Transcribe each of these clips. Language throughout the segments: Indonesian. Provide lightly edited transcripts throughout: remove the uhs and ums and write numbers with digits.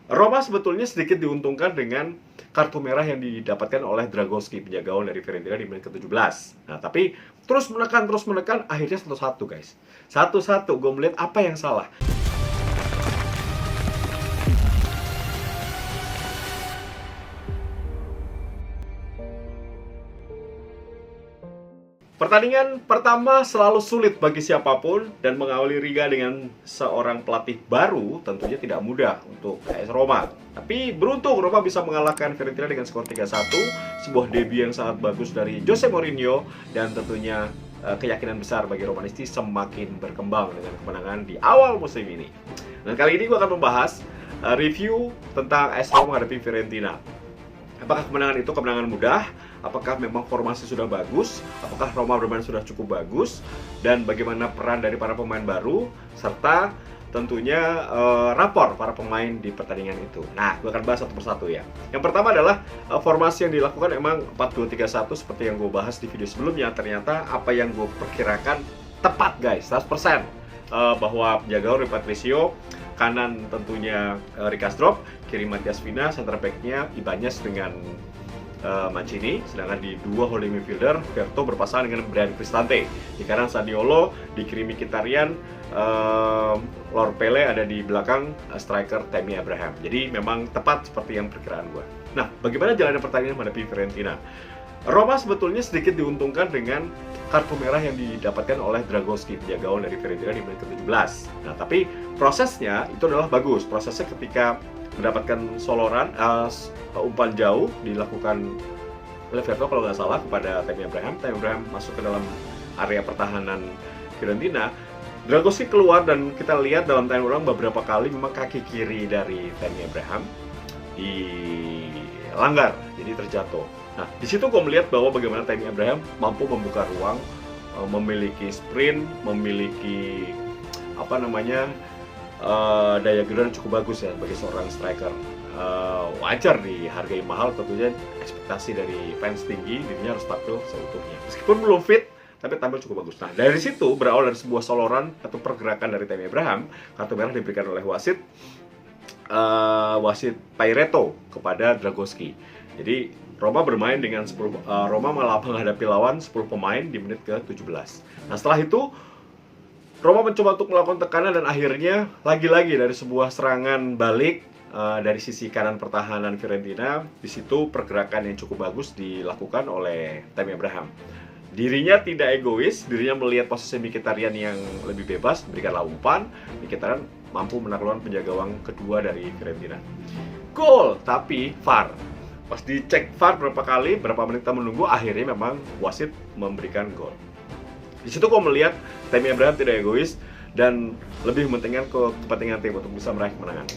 Roma sebetulnya sedikit diuntungkan dengan kartu merah yang didapatkan oleh Dragowski, penjaga gawang dari Fiorentina di menit ke-17. Nah, tapi terus menekan, akhirnya 1-1 guys. 1-1, gue melihat apa yang salah. Pertandingan pertama selalu sulit bagi siapapun, dan mengawali Riga dengan seorang pelatih baru tentunya tidak mudah untuk AS Roma. Tapi beruntung Roma bisa mengalahkan Fiorentina dengan skor 3-1, sebuah debut yang sangat bagus dari Jose Mourinho, dan tentunya keyakinan besar bagi Romanisti semakin berkembang dengan kemenangan di awal musim ini. Dan kali ini gue akan membahas review tentang AS Roma menghadapi Fiorentina. Apakah kemenangan itu kemenangan mudah? Apakah memang formasi sudah bagus? Apakah Roma bermain sudah cukup bagus? Dan bagaimana peran dari para pemain baru? Serta tentunya rapor para pemain di pertandingan itu. Nah, gue akan bahas satu persatu ya. Yang pertama adalah formasi yang dilakukan emang 4-2-3-1 seperti yang gue bahas di video sebelumnya. Ternyata apa yang gue perkirakan tepat guys, 100%. Bahwa penjaga Rui Patricio, kanan tentunya Ricasdorp, kiri Matias Vina, center back-nya Ibanez dengan Mancini, sedangkan di dua holding midfielder Verto berpasangan dengan Bryan Cristante, di kanan Zaniolo, di kiri Mkhitaryan, Lord Pele ada di belakang striker Tammy Abraham. Jadi memang tepat seperti yang perkiraan gue. Nah, bagaimana jalannya pertandingan menghadapi Fiorentina? Roma sebetulnya sedikit diuntungkan dengan kartu merah yang didapatkan oleh Dragowski, penjaga gawang dari Fiorentina di menit ke-17. Nah, tapi prosesnya itu adalah bagus. Prosesnya ketika mendapatkan soloran, umpan jauh dilakukan oleh Verto kalau nggak salah kepada Tammy Abraham. Tammy Abraham masuk ke dalam area pertahanan Fiorentina. Dragowski keluar dan kita lihat dalam time ulang beberapa kali memang kaki kiri dari Tammy Abraham dilanggar, jadi terjatuh. Nah, di situ gue melihat bahwa bagaimana Tammy Abraham mampu membuka ruang, memiliki sprint, memiliki daya gerak cukup bagus ya bagi seorang striker. Wajar dihargai mahal, tentunya ekspektasi dari fans tinggi, dirinya harus tampil seutuhnya. Meskipun belum fit, tapi tampil cukup bagus. Nah, dari situ berawal dari sebuah soloran atau pergerakan dari Tammy Abraham, kartu merah diberikan oleh wasit Pairetto kepada Dragowski. Jadi Roma bermain dengan Roma malah menghadapi lawan 10 pemain di menit ke-17. Nah, setelah itu Roma mencoba untuk melakukan tekanan dan akhirnya lagi-lagi dari sebuah serangan balik dari sisi kanan pertahanan Fiorentina. Di situ pergerakan yang cukup bagus dilakukan oleh Tammy Abraham. Dirinya tidak egois, dirinya melihat posisi Mkhitaryan yang lebih bebas, berikanlah umpan. Mkhitaryan mampu menaklukkan penjaga gawang kedua dari Fiorentina. Gol, tapi VAR. Pas dicek VAR berapa kali, berapa menit kita menunggu, akhirnya memang wasit memberikan gol. Di situ gue melihat Tammy Abraham tidak egois dan lebih mementingkan kepentingan tim untuk bisa meraih kemenangan.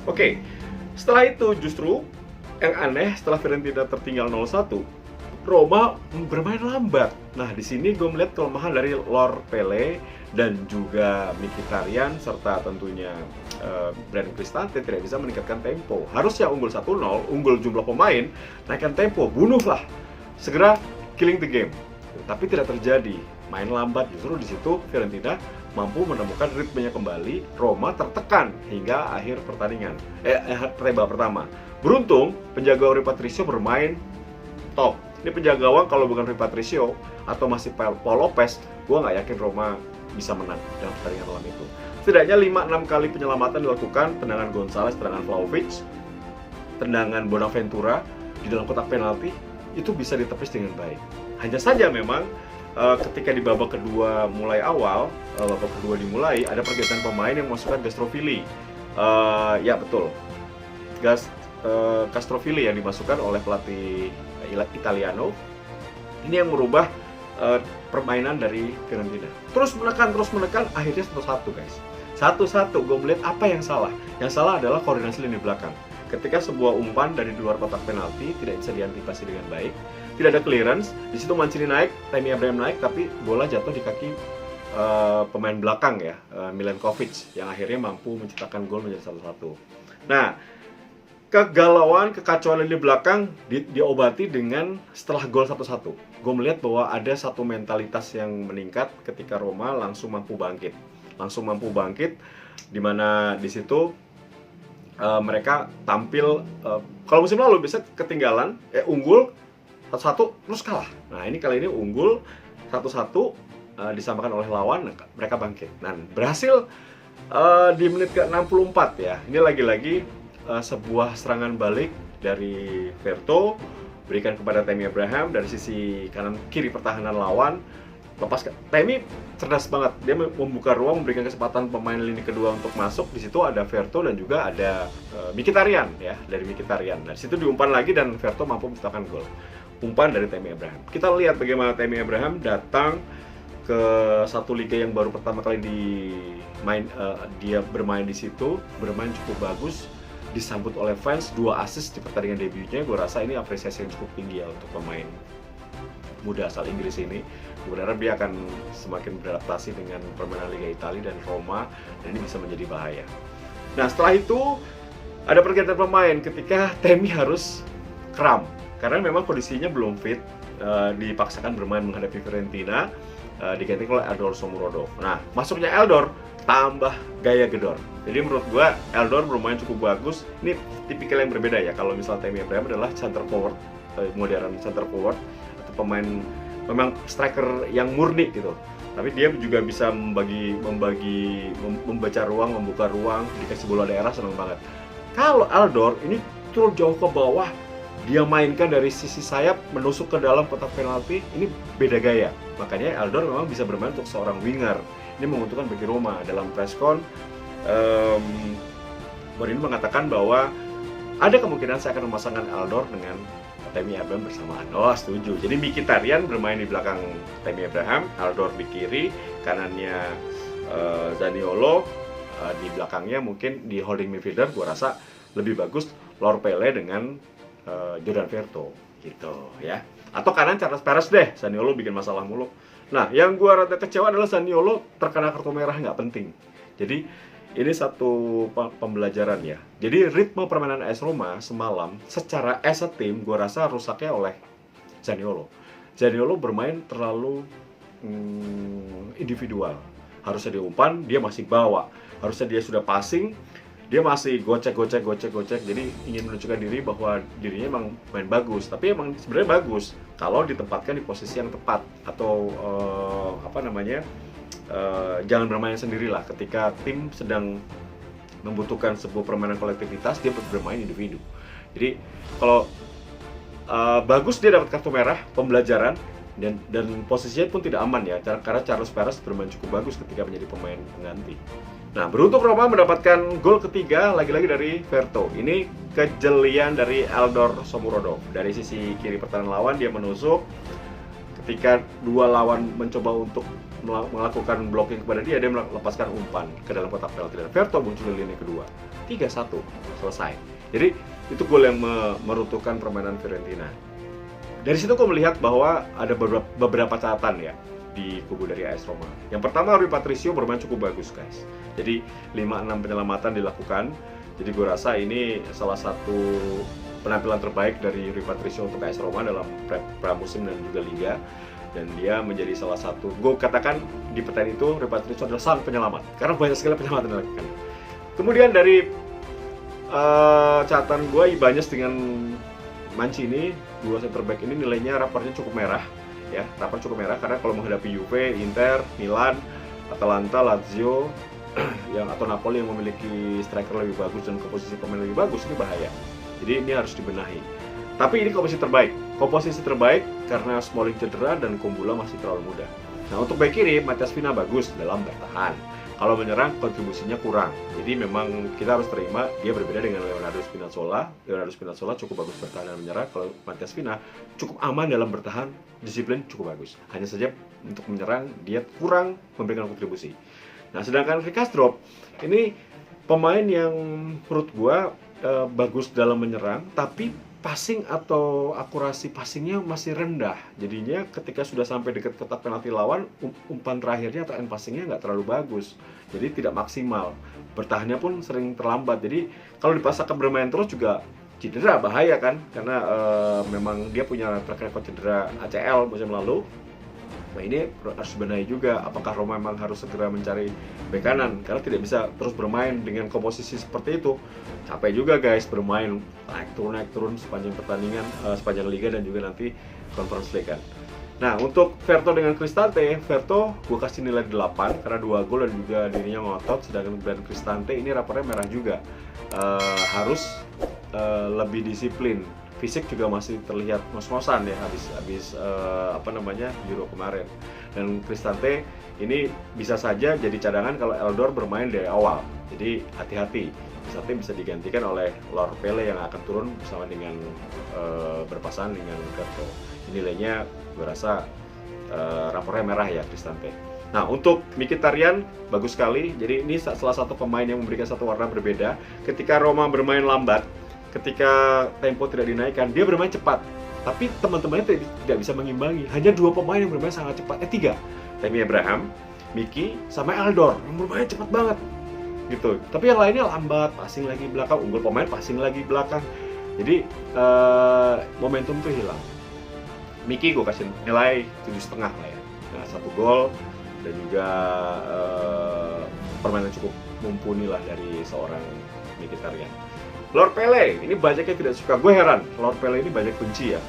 Oke, setelah itu justru yang aneh, setelah Fiorentina tertinggal 0-1, Roma bermain lambat. Nah, di sini gue melihat kelemahan dari Lord Pele dan juga Mkhitaryan serta tentunya Bryan Cristante tidak bisa meningkatkan tempo. Harusnya unggul 1-0, unggul jumlah pemain, naikkan tempo, bunuhlah, segera killing the game. Tapi tidak terjadi, main lambat. Justru di situ Fiorentina mampu menemukan ritmenya kembali. Roma tertekan hingga akhir pertandingan, babak pertama. Beruntung penjaga Rui Patricio bermain top. Ini penjaga gawang kalau bukan Rui Patricio atau masih Paul Lopez, gue nggak yakin Roma bisa menang dalam pertandingan malam itu. Setidaknya 5-6 kali penyelamatan dilakukan, tendangan Gonzalez, tendangan Vlahovic, tendangan Bonaventura di dalam kotak penalti itu bisa ditepis dengan baik. Hanya saja memang ketika di babak kedua mulai awal, babak kedua dimulai, ada pergantian pemain yang memasukkan Castrovilli. Ya betul, Castrovilli yang dimasukkan oleh pelatih Italiano. Ini yang merubah permainan dari Fiorentina. Terus menekan, akhirnya 1-1 guys. 1-1, gue melihat apa yang salah. Yang salah adalah koordinasi lini belakang. Ketika sebuah umpan dari luar kotak penalti tidak bisa diantisipasi dengan baik, tidak ada clearance, di situ Mancini naik, Tammy Abraham naik, tapi bola jatuh di kaki pemain belakang ya, Milenkovic, yang akhirnya mampu menciptakan gol menjadi 1-1. Nah, kegalauan, kekacauan lini belakang diobati dengan setelah gol 1-1. Gue melihat bahwa ada satu mentalitas yang meningkat ketika Roma langsung mampu bangkit, di mana di situ mereka tampil kalau musim lalu bisa ketinggalan, unggul 1-1 terus kalah. Nah ini kali ini unggul 1-1, disamakan oleh lawan, mereka bangkit. Nah berhasil di menit ke-64 ya. Ini lagi-lagi sebuah serangan balik dari Verto, berikan kepada Tammy Abraham dari sisi kanan kiri pertahanan lawan. Lepas Tammy cerdas banget, dia membuka ruang, memberikan kesempatan pemain lini kedua untuk masuk. Di situ ada Verto dan juga ada Mkhitaryan ya, dari Mkhitaryan. Nah, di situ diumpan lagi dan Verto mampu menciptakan gol. Umpan dari Tammy Abraham. Kita lihat bagaimana Tammy Abraham datang ke satu liga yang baru pertama kali dia bermain di situ, bermain cukup bagus, disambut oleh fans, 2 assist di pertandingan debutnya. Gue rasa ini apresiasi yang cukup tinggi ya untuk pemain muda asal Inggris ini. Gue berharap dia akan semakin beradaptasi dengan permainan Liga Italia dan Roma, dan ini bisa menjadi bahaya. Nah setelah itu ada pergantian pemain ketika Tammy harus kram karena memang kondisinya belum fit, dipaksakan bermain menghadapi Fiorentina, diganti oleh Eldor Shomurodov. Nah masuknya Eldor tambah gaya gedor. Jadi menurut gue Eldor bermain cukup bagus. Ini tipikal yang berbeda ya. Kalau misalnya Tammy Abraham adalah center forward, modern center forward, atau pemain memang striker yang murni gitu. Tapi dia juga bisa membaca ruang, membuka ruang, dikasih bola daerah, senang banget. Kalau Eldor ini turun jauh ke bawah, dia mainkan dari sisi sayap menusuk ke dalam kotak penalti, ini beda gaya. Makanya Eldor memang bisa bermain untuk seorang winger. Ini menguntungkan bagi Roma. Dalam preskon, Mourinho mengatakan bahwa ada kemungkinan saya akan memasangkan Eldor dengan Tammy Abraham bersamaan. Oh setuju. Jadi Mkhitaryan bermain di belakang Tammy Abraham, Eldor di kiri, kanannya Zaniolo, di belakangnya mungkin di holding midfielder. Gua rasa lebih bagus Lor Pele dengan Jordan Verto gitu ya. Atau kanan Charles Perez deh. Zaniolo bikin masalah mulu. Nah, yang gua rada kecewa adalah Zaniolo terkena kartu merah nggak penting. Jadi ini satu pembelajaran ya. Jadi ritme permainan AS Roma semalam secara as a team gue rasa rusaknya oleh Zaniolo. Zaniolo bermain terlalu individual. Harusnya dia umpan, dia masih bawa. Harusnya dia sudah passing, dia masih gocek. Jadi ingin menunjukkan diri bahwa dirinya emang main bagus. Tapi emang sebenarnya bagus kalau ditempatkan di posisi yang tepat atau jangan bermain sendirilah. Ketika tim sedang membutuhkan sebuah permainan kolektivitas, dia bermain individu. Jadi kalau bagus dia dapat kartu merah, pembelajaran, dan posisinya pun tidak aman ya, karena Charles Perez bermain cukup bagus ketika menjadi pemain pengganti. Nah beruntung Roma mendapatkan gol ketiga lagi-lagi dari Verto. Ini kejelian dari Eldor Shomurodov. Dari sisi kiri pertahanan lawan dia menusuk. Ketika dua lawan mencoba untuk melakukan blocking kepada dia melepaskan umpan ke dalam kotak penalti dan Verto muncul di lini kedua. 3-1 selesai. Jadi itu gol yang meruntuhkan permainan Fiorentina. Dari situ gue melihat bahwa ada beberapa catatan ya di kubu dari AS Roma. Yang pertama, Rui Patricio bermain cukup bagus guys. Jadi 5-6 penyelamatan dilakukan. Jadi gue rasa ini salah satu penampilan terbaik dari Rui Patricio untuk AS Roma dalam pramusim dan juga liga. Dan dia menjadi salah satu, gue katakan di pertandingan itu Rui Patricio adalah sang penyelamat karena banyak sekali penyelamatan yang dilakukan. Kemudian dari catatan gue, Ibanez dengan Mancini, dua center back ini nilainya raportnya cukup merah ya, rapor cukup merah karena kalau menghadapi Juve, Inter, Milan, Atalanta, Lazio yang atau Napoli yang memiliki striker lebih bagus dan komposisi pemain lebih bagus, ini bahaya. Jadi ini harus dibenahi. Tapi ini komposisi terbaik karena Smalling cedera dan Kumbula masih terlalu muda. Nah untuk back kiri, Matheus Fina bagus dalam bertahan. Kalau menyerang kontribusinya kurang. Jadi memang kita harus terima dia berbeda dengan Leonardo Spinazzola. Leonardo Spinazzola cukup bagus bertahan dan menyerang. Kalau Matheus Fina cukup aman dalam bertahan, disiplin cukup bagus. Hanya saja untuk menyerang dia kurang memberikan kontribusi. Nah sedangkan Rick Kastrop ini pemain yang menurut gua bagus dalam menyerang, tapi passing atau akurasi passingnya masih rendah. Jadinya ketika sudah sampai dekat kotak penalti lawan, umpan terakhirnya atau end passingnya nggak terlalu bagus. Jadi tidak maksimal. Bertahannya pun sering terlambat. Jadi kalau dipaksakan bermain terus juga cedera, bahaya kan? Karena memang dia punya track record cedera ACL musim lalu. Nah ini harus dibenahi juga, apakah Roma memang harus segera mencari bek kanan, karena tidak bisa terus bermain dengan komposisi seperti itu. Capek juga guys bermain naik turun sepanjang pertandingan, sepanjang liga dan juga nanti Conference League kan. Nah untuk Verto dengan Cristante, Verto gue kasih nilai 8 karena 2 gol dan juga dirinya ngotot, sedangkan dan Cristante ini rapornya merah juga. Harus lebih disiplin. Fisik juga masih terlihat ngos-ngosan ya habis Euro kemarin. Dan Cristante ini bisa saja jadi cadangan kalau Eldor bermain dari awal. Jadi hati-hati. Cristante bisa digantikan oleh Lor Pele yang akan turun bersama dengan berpasangan dengan Verto. Nilainya gue rasa rapornya merah ya Cristante. Nah untuk Mkhitaryan bagus sekali. Jadi ini salah satu pemain yang memberikan satu warna berbeda. Ketika Roma bermain lambat, ketika tempo tidak dinaikkan, dia bermain cepat. Tapi teman-temannya tidak bisa mengimbangi. Hanya 2 pemain yang bermain sangat cepat. 3. Tammy Abraham, Miki, sama Eldor yang bermain cepat banget. Gitu. Tapi yang lainnya lambat, passing lagi belakang, unggul pemain passing lagi belakang. Jadi momentum itu hilang. Miki gue kasih nilai 7,5 lah ya. Nah, 1 gol dan juga permainan cukup mumpuni lah dari seorang Mkhitaryan. Lord Pele, ini banyak yang tidak suka. Gue heran, Lord Pele ini banyak benci ya.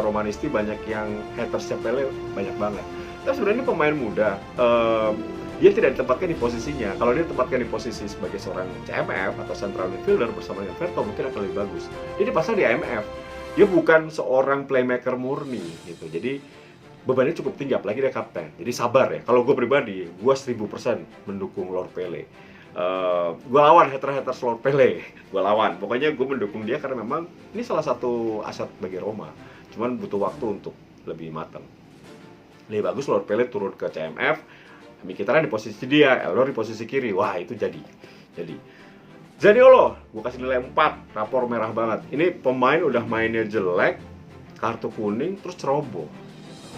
Romanisti banyak yang hatersnya Pele banyak banget. Tapi sebenarnya ini pemain muda. Dia tidak ditempatkan di posisinya. Kalau dia ditempatkan di posisi sebagai seorang CMF atau central midfielder bersama dengan Verto mungkin akan lebih bagus. Dia dipasang di IMF. Dia bukan seorang playmaker murni gitu. Jadi bebannya cukup tinggi, apalagi dia kapten. Jadi sabar ya. Kalau gue pribadi, gue 1000% mendukung Lord Pele. Gue lawan haters Lord Pele, gue lawan. Pokoknya gue mendukung dia karena memang ini salah satu aset bagi Roma. Cuman butuh waktu untuk lebih matang. Lebih bagus Lord Pele turun ke CMF, Mkhitaryan di posisi dia, Eldor di posisi kiri. Wah itu jadi. Zaniolo, gue kasih nilai 4, rapor merah banget. Ini pemain udah mainnya jelek, kartu kuning, terus ceroboh.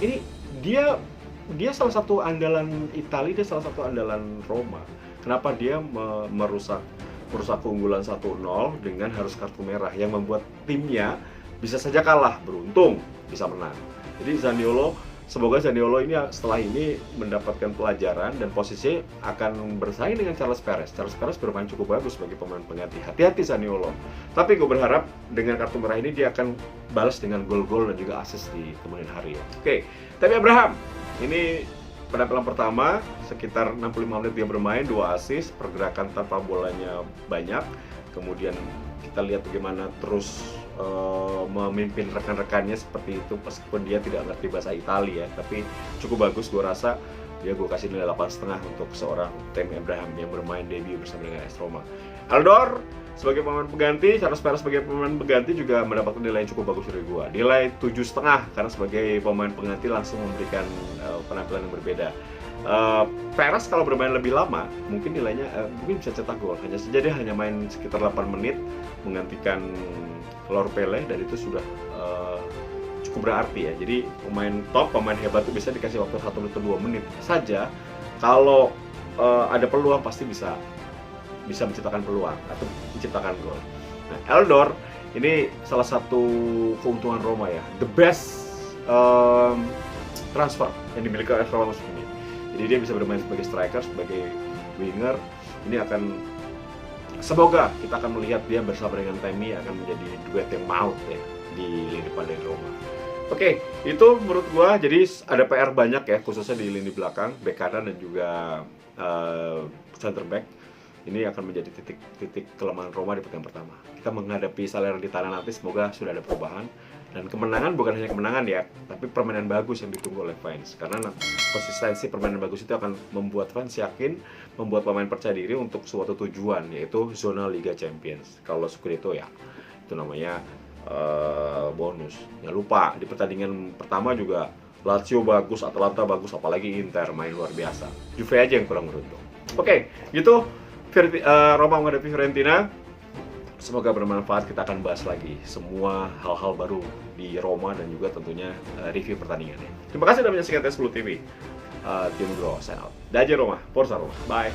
Ini dia salah satu andalan Italia, dia salah satu andalan Roma. Kenapa dia merusak keunggulan 1-0 dengan harus kartu merah yang membuat timnya bisa saja kalah, beruntung bisa menang. Jadi semoga Zaniolo ini setelah ini mendapatkan pelajaran dan posisi akan bersaing dengan Charles Perez. Charles Perez bermain cukup bagus sebagai pemain pengganti. Hati-hati Zaniolo. Tapi gue berharap dengan kartu merah ini dia akan balas dengan gol-gol dan juga assist di kemudian hari ya. Oke, tapi Abraham ini penampilan pertama sekitar 65 menit dia bermain, 2 assist, pergerakan tanpa bolanya banyak. Kemudian kita lihat bagaimana terus memimpin rekan-rekannya seperti itu meskipun dia tidak ngerti bahasa Italia, tapi cukup bagus gue rasa. Gue kasih nilai 8,5 untuk seorang Tammy Abraham yang bermain debut bersama dengan AS Roma. Eldor sebagai pemain pengganti, Charles Perez sebagai pemain pengganti juga mendapatkan nilai yang cukup bagus dari gue. Nilai 7,5 karena sebagai pemain pengganti langsung memberikan penampilan yang berbeda. Perez kalau bermain lebih lama mungkin nilainya mungkin bisa cetak gol. Hanya saja dia hanya main sekitar 8 menit menggantikan Lord Pele dan itu sudah cukup berarti ya. Jadi pemain top, pemain hebat itu bisa dikasih waktu 1 menit atau 2 menit saja. Kalau ada peluang pasti bisa menciptakan peluang atau menciptakan gol. Nah, Eldor ini salah satu keuntungan Roma ya, the best transfer yang dimiliki oleh Roma musim ini. Jadi dia bisa bermain sebagai striker, sebagai winger. Ini akan semoga kita akan melihat dia bersama dengan Tammy akan menjadi duet yang maut ya di lini depan dari Roma. Oke, itu menurut gua jadi ada PR banyak ya khususnya di lini belakang, bek kanan dan juga center back. Ini akan menjadi titik kelemahan Roma di pekan pertama. Kita menghadapi Salernitana nanti semoga sudah ada perubahan. Dan kemenangan bukan hanya kemenangan ya, tapi permainan bagus yang ditunggu oleh fans. Karena konsistensi permainan bagus itu akan membuat fans yakin, membuat pemain percaya diri untuk suatu tujuan, yaitu zona Liga Champions. Kalau Scudetto ya, itu namanya bonus. Jangan lupa, di pertandingan pertama juga Lazio bagus, Atalanta bagus, apalagi Inter main luar biasa. Juve aja yang kurang beruntung. Oke, gitu. Roma menghadapi Fiorentina. Semoga bermanfaat, kita akan bahas lagi semua hal-hal baru di Roma dan juga tentunya review pertandingannya. Terima kasih sudah menyaksikan Tes Blue TV. Tim Bro, sign out. Daje Roma, Forza Roma. Bye.